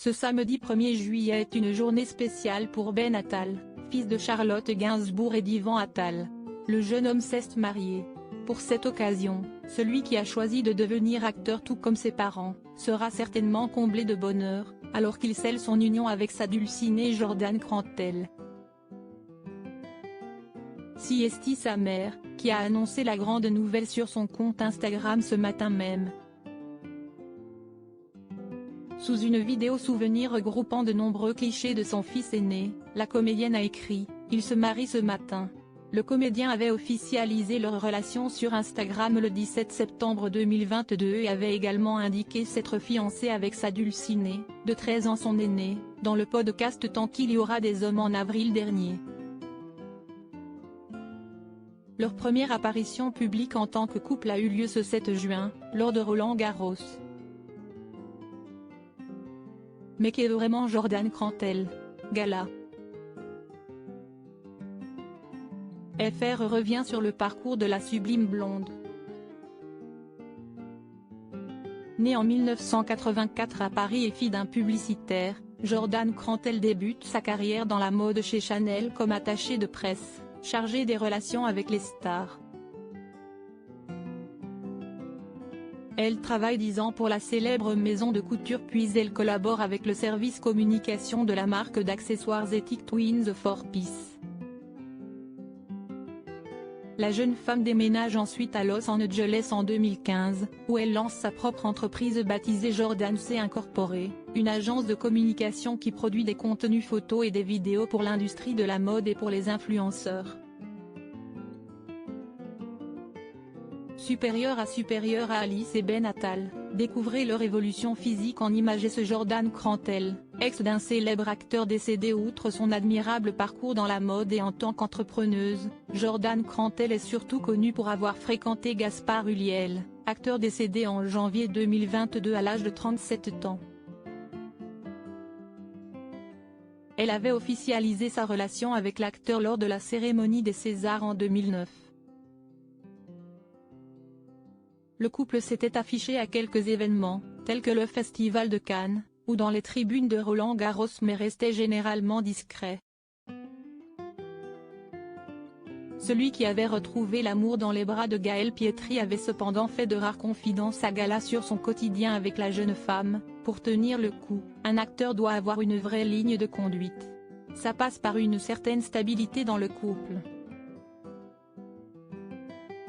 Ce samedi 1er juillet est une journée spéciale pour Ben Attal, fils de Charlotte Gainsbourg et d'Yvan Attal. Le jeune homme s'est marié. Pour cette occasion, celui qui a choisi de devenir acteur tout comme ses parents, sera certainement comblé de bonheur, alors qu'il scelle son union avec sa dulcinée Jordan Crantel. Si est sa mère, qui a annoncé la grande nouvelle sur son compte Instagram ce matin même. Sous une vidéo souvenir regroupant de nombreux clichés de son fils aîné, la comédienne a écrit « Il se marie ce matin ». Le comédien avait officialisé leur relation sur Instagram le 17 septembre 2022 et avait également indiqué s'être fiancé avec sa dulcinée, de 13 ans son aîné, dans le podcast Tant qu'il y aura des hommes en avril dernier. Leur première apparition publique en tant que couple a eu lieu ce 7 juin, lors de Roland-Garros. Mais qu'est vraiment Jordan Crantel? Gala. FR revient sur le parcours de la sublime blonde. Née en 1984 à Paris et fille d'un publicitaire, Jordan Crantel débute sa carrière dans la mode chez Chanel comme attachée de presse, chargée des relations avec les stars. Elle travaille 10 ans pour la célèbre maison de couture puis elle collabore avec le service communication de la marque d'accessoires éthiques Twins for Peace. La jeune femme déménage ensuite à Los Angeles en 2015, où elle lance sa propre entreprise baptisée Jordan C Incorporée, une agence de communication qui produit des contenus photos et des vidéos pour l'industrie de la mode et pour les influenceurs. Supérieure à Alice et Ben Attal, découvrez leur évolution physique en images. Ce Jordan Crantel, ex d'un célèbre acteur décédé. Outre son admirable parcours dans la mode et en tant qu'entrepreneuse, Jordan Crantel est surtout connue pour avoir fréquenté Gaspard Ulliel, acteur décédé en janvier 2022 à l'âge de 37 ans. Elle avait officialisé sa relation avec l'acteur lors de la cérémonie des Césars en 2009. Le couple s'était affiché à quelques événements, tels que le Festival de Cannes, ou dans les tribunes de Roland-Garros, mais restait généralement discret. Celui qui avait retrouvé l'amour dans les bras de Gaël Pietri avait cependant fait de rares confidences à Gala sur son quotidien avec la jeune femme. Pour tenir le coup, un acteur doit avoir une vraie ligne de conduite. Ça passe par une certaine stabilité dans le couple.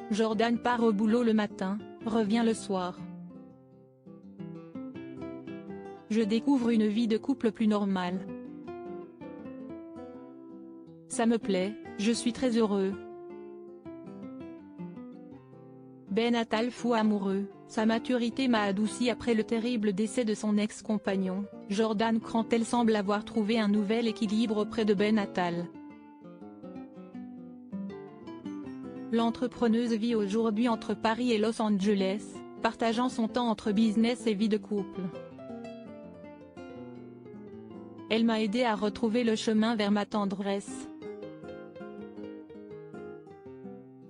Jordan part au boulot le matin, revient le soir. Je découvre une vie de couple plus normale. Ça me plaît, je suis très heureux. Ben Attal fou amoureux, sa maturité m'a adouci après le terrible décès de son ex-compagnon. Jordan Crantel semble avoir trouvé un nouvel équilibre auprès de Ben Attal. L'entrepreneuse vit aujourd'hui entre Paris et Los Angeles, partageant son temps entre business et vie de couple. Elle m'a aidé à retrouver le chemin vers ma tendresse.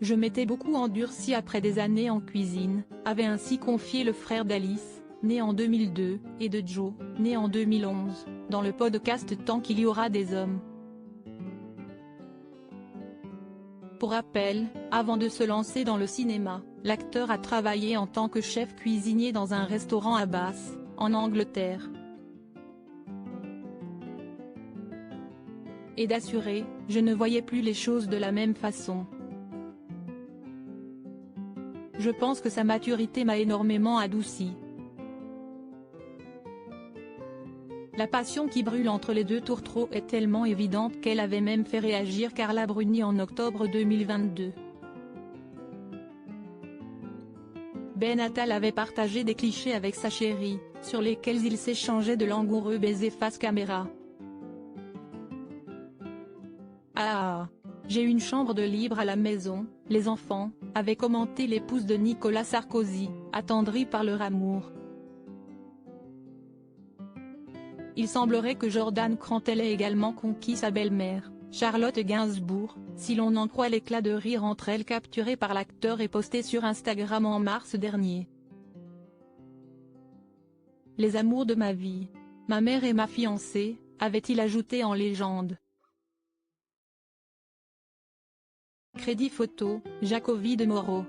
Je m'étais beaucoup endurci après des années en cuisine, avait ainsi confié le frère d'Alice, né en 2002, et de Joe, né en 2011, dans le podcast Tant qu'il y aura des hommes. Pour rappel, avant de se lancer dans le cinéma, l'acteur a travaillé en tant que chef cuisinier dans un restaurant à Bath, en Angleterre. Et d'assurer, je ne voyais plus les choses de la même façon. Je pense que sa maturité m'a énormément adouci. La passion qui brûle entre les deux tourtereaux est tellement évidente qu'elle avait même fait réagir Carla Bruni en octobre 2022. Ben Attal avait partagé des clichés avec sa chérie, sur lesquels ils s'échangeaient de langoureux baisers face caméra. Ah, j'ai une chambre de libre à la maison, les enfants, avait commenté l'épouse de Nicolas Sarkozy, attendrie par leur amour. Il semblerait que Jordan Crantel ait également conquis sa belle-mère, Charlotte Gainsbourg, si l'on en croit l'éclat de rire entre elles capturé par l'acteur et posté sur Instagram en mars dernier. Les amours de ma vie. Ma mère est ma fiancée, avait-il ajouté en légende. Crédit photo, Jacovi de Moreau.